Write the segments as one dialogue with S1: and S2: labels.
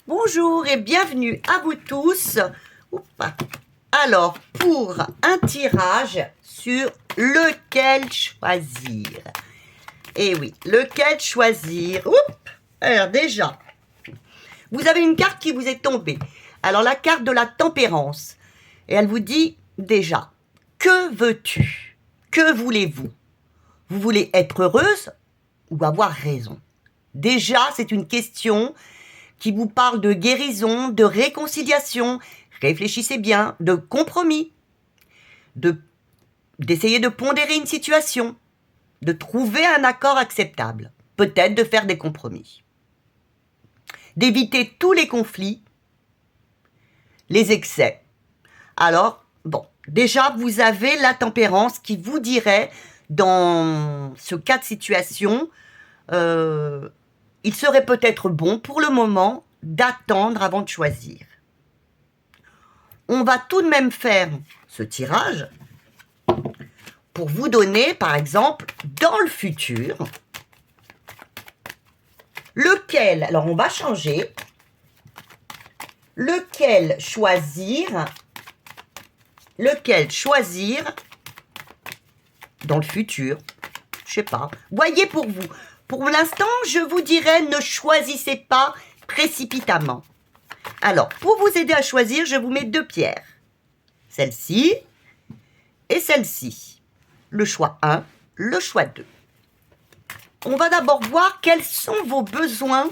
S1: Bonjour et bienvenue à vous tous. Alors, pour un tirage sur lequel choisir. Eh oui, lequel choisir. Alors déjà, vous avez une carte qui vous est tombée. Alors la carte de la tempérance. Et elle vous dit déjà, que veux-tu? Que voulez-vous? Vous voulez être heureuse ou avoir raison? Déjà, c'est une question qui vous parle de guérison, de réconciliation. Réfléchissez bien, de compromis, d'essayer de pondérer une situation, de trouver un accord acceptable, peut-être de faire des compromis, d'éviter tous les conflits, les excès. Alors, bon, déjà, vous avez la tempérance qui vous dirait, dans ce cas de situation, il serait peut-être bon pour le moment d'attendre avant de choisir. On va tout de même faire ce tirage pour vous donner, par exemple, dans le futur, lequel, alors on va changer, lequel choisir dans le futur, je sais pas, voyez pour vous. Pour l'instant, je vous dirais, ne choisissez pas précipitamment. Alors, pour vous aider à choisir, je vous mets deux pierres. Celle-ci et celle-ci. Le choix 1, le choix 2. On va d'abord voir quels sont vos besoins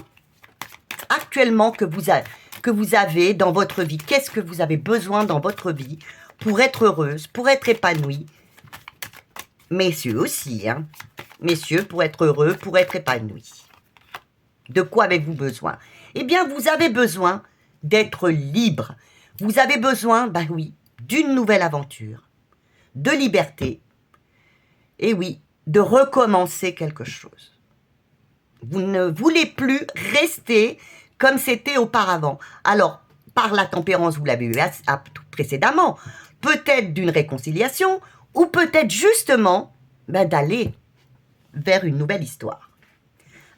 S1: actuellement que vous avez dans votre vie. Qu'est-ce que vous avez besoin dans votre vie pour être heureuse, pour être épanouie? Messieurs aussi, hein. Messieurs, pour être heureux, pour être épanoui. De quoi avez-vous besoin? Eh bien, vous avez besoin d'être libre. Vous avez besoin, ben oui, d'une nouvelle aventure, de liberté, et oui, de recommencer quelque chose. Vous ne voulez plus rester comme c'était auparavant. Alors, par la tempérance, vous l'avez eu précédemment, peut-être d'une réconciliation, ou peut-être justement d'aller vers une nouvelle histoire.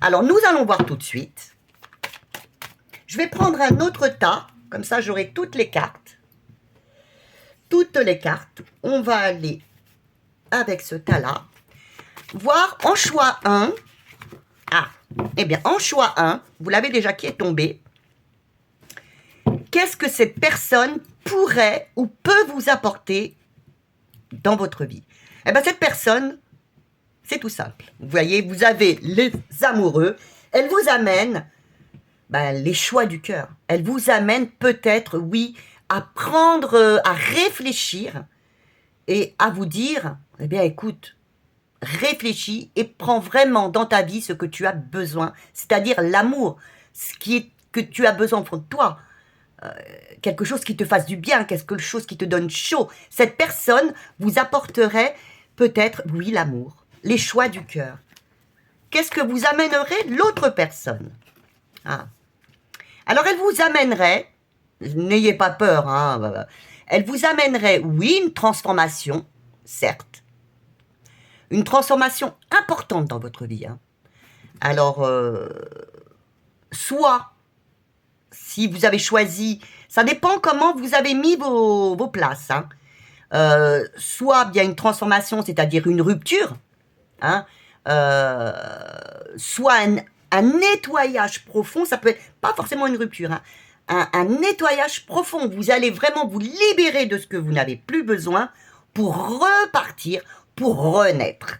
S1: Alors, nous allons voir tout de suite. Je vais prendre un autre tas, comme ça j'aurai toutes les cartes. Toutes les cartes. On va aller avec ce tas-là, voir en choix 1. Ah, eh bien, en choix 1, vous l'avez déjà qui est tombé. Qu'est-ce que cette personne pourrait ou peut vous apporter dans votre vie? Eh bien, cette personne, c'est tout simple. Vous voyez, vous avez les amoureux. Elle vous amène les choix du cœur. Elle vous amène peut-être, oui, à prendre, à réfléchir et à vous dire, eh bien, écoute, réfléchis et prends vraiment dans ta vie ce que tu as besoin, c'est-à-dire l'amour, que tu as besoin au fond de toi. Quelque chose qui te fasse du bien, quelque chose qui te donne chaud. Cette personne vous apporterait peut-être, oui, l'amour, les choix du cœur. Qu'est-ce que vous amènerait l'autre personne? Alors, elle vous amènerait, n'ayez pas peur, elle vous amènerait, oui, une transformation, certes, une transformation importante dans votre vie. Alors, soit, si vous avez choisi, ça dépend comment vous avez mis vos places, soit bien une transformation, c'est-à-dire une rupture, soit un nettoyage profond, ça peut être pas forcément une rupture, un nettoyage profond. Vous allez vraiment vous libérer de ce que vous n'avez plus besoin pour repartir, pour renaître.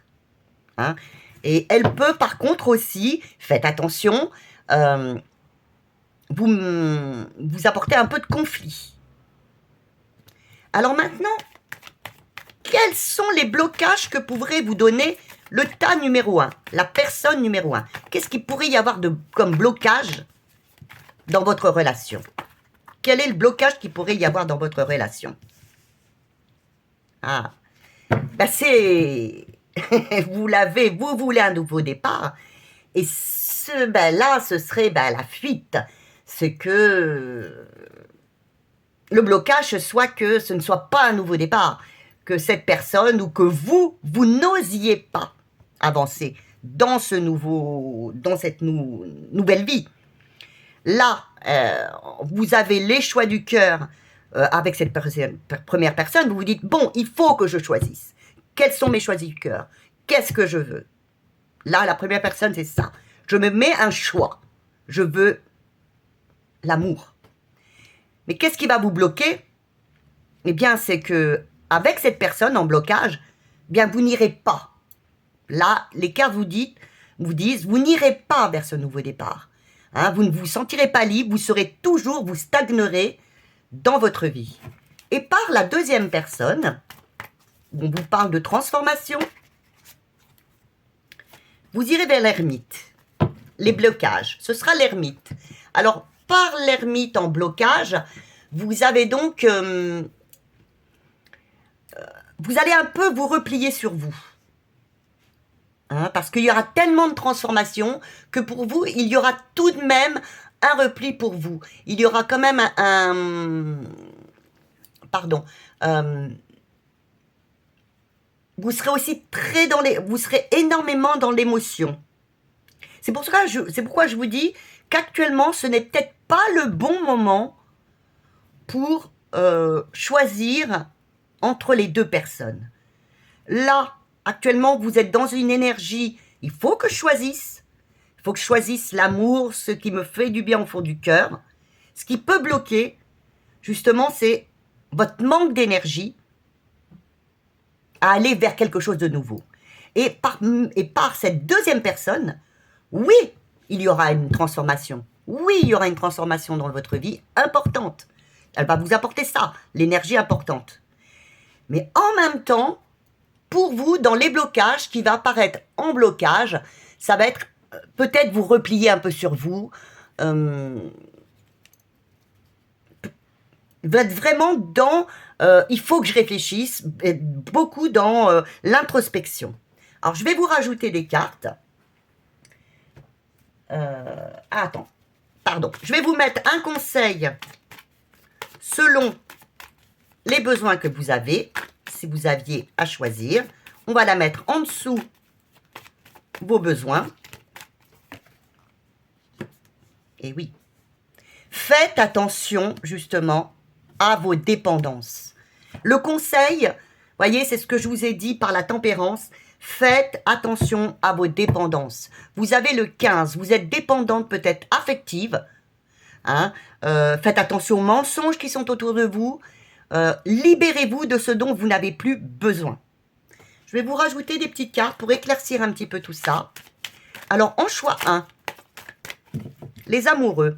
S1: Et elle peut par contre aussi, faites attention, vous apporter un peu de conflit. Alors maintenant, quels sont les blocages que pourrait vous donner le tas numéro 1, la personne numéro 1? Qu'est-ce qu'il pourrait y avoir comme blocage dans votre relation? Quel est le blocage qu'il pourrait y avoir dans votre relation? C'est... vous voulez un nouveau départ. Et là, ce serait la fuite. C'est que le blocage soit que ce ne soit pas un nouveau départ. Que cette personne ou que vous n'osiez pas avancer dans cette nouvelle vie. Là, vous avez les choix du cœur avec cette première personne, vous vous dites, bon, il faut que je choisisse. Quels sont mes choix du cœur? Qu'est-ce que je veux? Là, la première personne, c'est ça. Je me mets un choix. Je veux l'amour. Mais qu'est-ce qui va vous bloquer? Eh bien, c'est que avec cette personne en blocage, eh bien, vous n'irez pas. Là, les cartes vous disent, vous n'irez pas vers ce nouveau départ. Hein, vous ne vous sentirez pas libre, vous serez toujours, vous stagnerez dans votre vie. Et par la deuxième personne, on vous parle de transformation, vous irez vers l'ermite. Les blocages, ce sera l'ermite. Alors, par l'ermite en blocage, vous avez donc... vous allez un peu vous replier sur vous. Hein, parce qu'il y aura tellement de transformations que pour vous, il y aura tout de même un repli pour vous. Il y aura quand même vous serez aussi vous serez énormément dans l'émotion. C'est pourquoi je vous dis qu'actuellement, ce n'est peut-être pas le bon moment pour choisir entre les deux personnes. Là, actuellement, vous êtes dans une énergie, il faut que je choisisse. Il faut que je choisisse l'amour, ce qui me fait du bien au fond du cœur. Ce qui peut bloquer, justement, c'est votre manque d'énergie à aller vers quelque chose de nouveau. Et par cette deuxième personne, oui, il y aura une transformation. Oui, il y aura une transformation dans votre vie importante. Elle va vous apporter ça, l'énergie importante. Mais en même temps, pour vous, dans les blocages, qui va apparaître en blocage, ça va être peut-être vous replier un peu sur vous. Vous êtes vraiment dans il faut que je réfléchisse, beaucoup dans l'introspection. Alors, je vais vous rajouter des cartes. Attends, pardon. Je vais vous mettre un conseil selon les besoins que vous avez, si vous aviez à choisir. On va la mettre en dessous vos besoins. Et oui, faites attention justement à vos dépendances. Le conseil, voyez, c'est ce que je vous ai dit par la tempérance, faites attention à vos dépendances. Vous avez le 15, vous êtes dépendante peut-être affective. Hein, faites attention aux mensonges qui sont autour de vous. Libérez-vous de ce dont vous n'avez plus besoin. Je vais vous rajouter des petites cartes pour éclaircir un petit peu tout ça. Alors, en choix 1, les amoureux,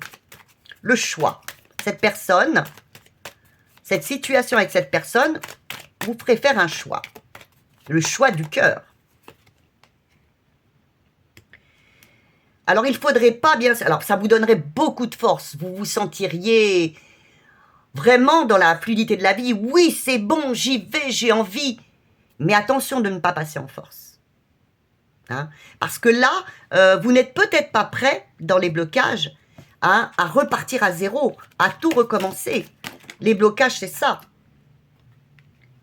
S1: le choix. Cette personne, cette situation avec cette personne, vous ferez faire un choix. Le choix du cœur. Alors, il ne faudrait pas bien... Alors, ça vous donnerait beaucoup de force. Vous vous sentiriez vraiment dans la fluidité de la vie. Oui, c'est bon, j'y vais, j'ai envie. Mais attention de ne pas passer en force. Hein? Parce que là, vous n'êtes peut-être pas prêt, dans les blocages, hein, à repartir à zéro, à tout recommencer. Les blocages, c'est ça.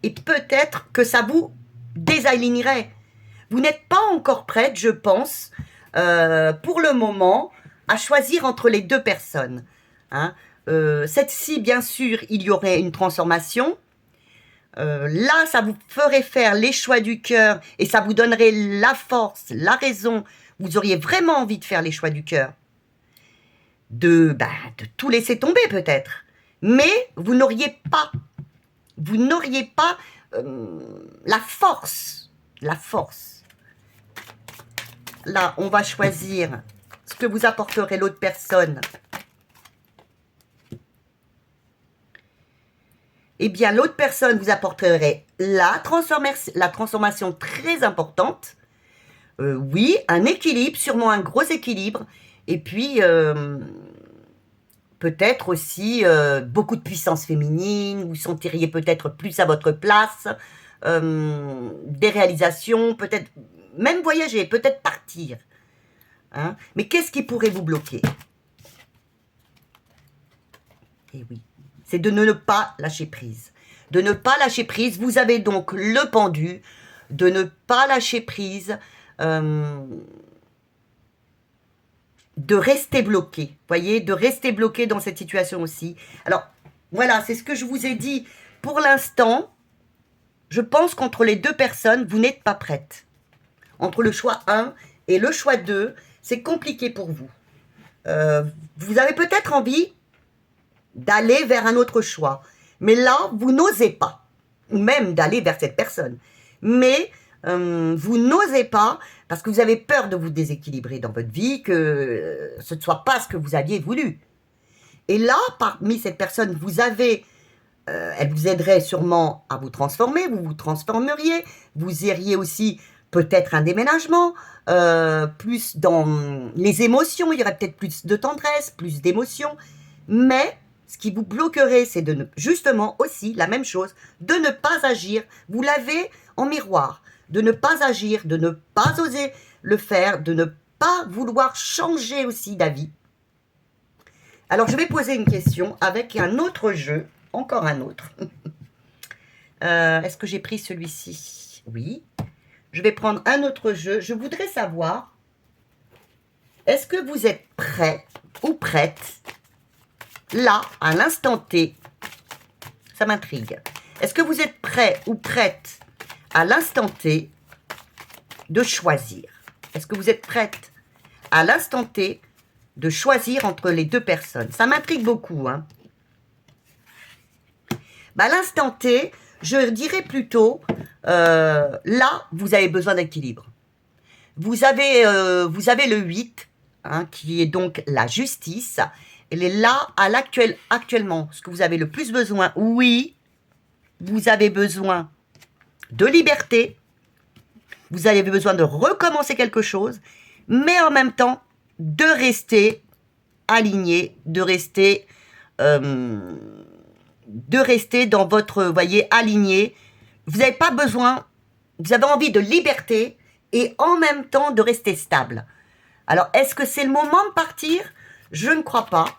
S1: Et peut-être que ça vous désalignerait. Vous n'êtes pas encore prête, je pense, pour le moment, à choisir entre les deux personnes. Hein. Cette-ci, bien sûr, il y aurait une transformation. Là, ça vous ferait faire les choix du cœur et ça vous donnerait la force, la raison. Vous auriez vraiment envie de faire les choix du cœur. De tout laisser tomber peut-être. Mais vous n'auriez pas la force. La force. Là, on va choisir ce que vous apporterez l'autre personne. Eh bien, l'autre personne vous apporterait la transformation très importante. Oui, un équilibre, sûrement un gros équilibre. Et puis, peut-être aussi beaucoup de puissance féminine. Vous sentiriez peut-être plus à votre place. Des réalisations, peut-être même voyager, peut-être partir. Hein? Mais qu'est-ce qui pourrait vous bloquer? Eh oui. C'est de ne pas lâcher prise. De ne pas lâcher prise. Vous avez donc le pendu. De ne pas lâcher prise. De de rester bloqué. Voyez, de rester bloqué dans cette situation aussi. Alors, voilà, c'est ce que je vous ai dit. Pour l'instant, je pense qu'entre les deux personnes, vous n'êtes pas prête. Entre le choix 1 et le choix 2, c'est compliqué pour vous. Vous avez peut-être envie d'aller vers un autre choix. Mais là, vous n'osez pas. Ou même d'aller vers cette personne. Mais vous n'osez pas parce que vous avez peur de vous déséquilibrer dans votre vie, que ce ne soit pas ce que vous aviez voulu. Et là, parmi cette personne, vous avez... elle vous aiderait sûrement à vous transformer, vous vous transformeriez, vous iriez aussi peut-être un déménagement, plus dans les émotions, il y aurait peut-être plus de tendresse, plus d'émotions, mais ce qui vous bloquerait, c'est de ne, justement aussi la même chose, de ne pas agir, vous l'avez en miroir, de ne pas agir, de ne pas oser le faire, de ne pas vouloir changer aussi d'avis. Alors je vais poser une question avec un autre jeu, encore un autre. Est-ce que j'ai pris celui-ci? Oui. Je vais prendre un autre jeu. Je voudrais savoir, est-ce que vous êtes prêt ou prête, là, à l'instant T? Ça m'intrigue. Est-ce que vous êtes prêt ou prête, à l'instant T, de choisir? Est-ce que vous êtes prête, à l'instant T, de choisir entre les deux personnes? Ça m'intrigue beaucoup, hein. À l'instant T, je dirais plutôt, là, vous avez besoin d'équilibre. Vous avez le 8, hein, qui est donc la justice. Elle est là, actuellement, ce que vous avez le plus besoin, oui, vous avez besoin de liberté, vous avez besoin de recommencer quelque chose, mais en même temps, de rester aligné, de rester dans votre, voyez, aligné. Vous n'avez pas besoin, vous avez envie de liberté et en même temps de rester stable. Alors, est-ce que c'est le moment de partir? Je ne crois pas.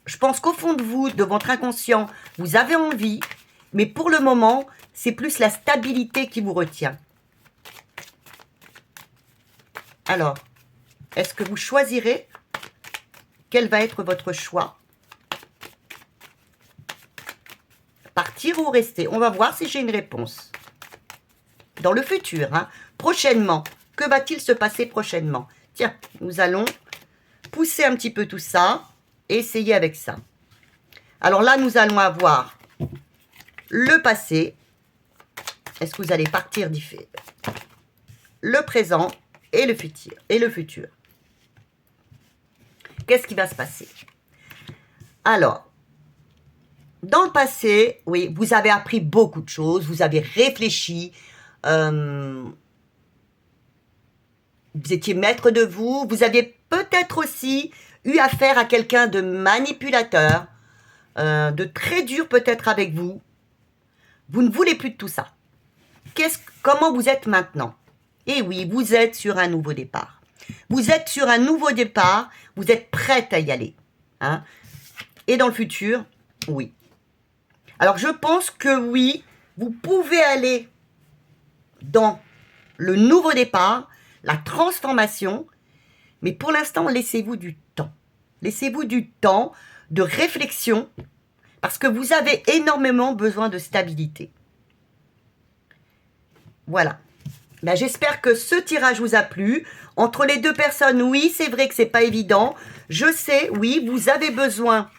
S1: Je pense qu'au fond de vous, de votre inconscient, vous avez envie, mais pour le moment, c'est plus la stabilité qui vous retient. Alors, est-ce que vous choisirez? Quel va être votre choix? Partir ou rester? On va voir si j'ai une réponse. Dans le futur, hein, prochainement. Que va-t-il se passer prochainement? Tiens, nous allons pousser un petit peu tout ça et essayer avec ça. Alors là, nous allons avoir le passé. Est-ce que vous allez partir différent? Le présent et le futur. Qu'est-ce qui va se passer? Alors, dans le passé, oui, vous avez appris beaucoup de choses, vous avez réfléchi, vous étiez maître de vous, vous aviez peut-être aussi eu affaire à quelqu'un de manipulateur, de très dur peut-être avec vous. Vous ne voulez plus de tout ça. Comment vous êtes maintenant? Eh oui, vous êtes sur un nouveau départ. Vous êtes sur un nouveau départ, vous êtes prête à y aller. Hein? Et dans le futur, oui. Alors, je pense que oui, vous pouvez aller dans le nouveau départ, la transformation, mais pour l'instant, laissez-vous du temps. Laissez-vous du temps de réflexion, parce que vous avez énormément besoin de stabilité. Voilà. Ben, j'espère que ce tirage vous a plu. Entre les deux personnes, oui, c'est vrai que c'est pas évident. Je sais, oui, vous avez besoin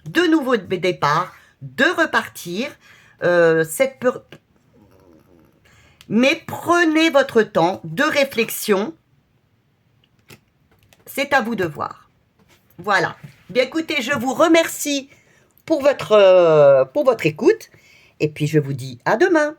S1: de nouveaux départs, de repartir. Mais prenez votre temps de réflexion. C'est à vous de voir. Voilà. Bien écoutez, je vous remercie pour votre écoute. Et puis je vous dis à demain.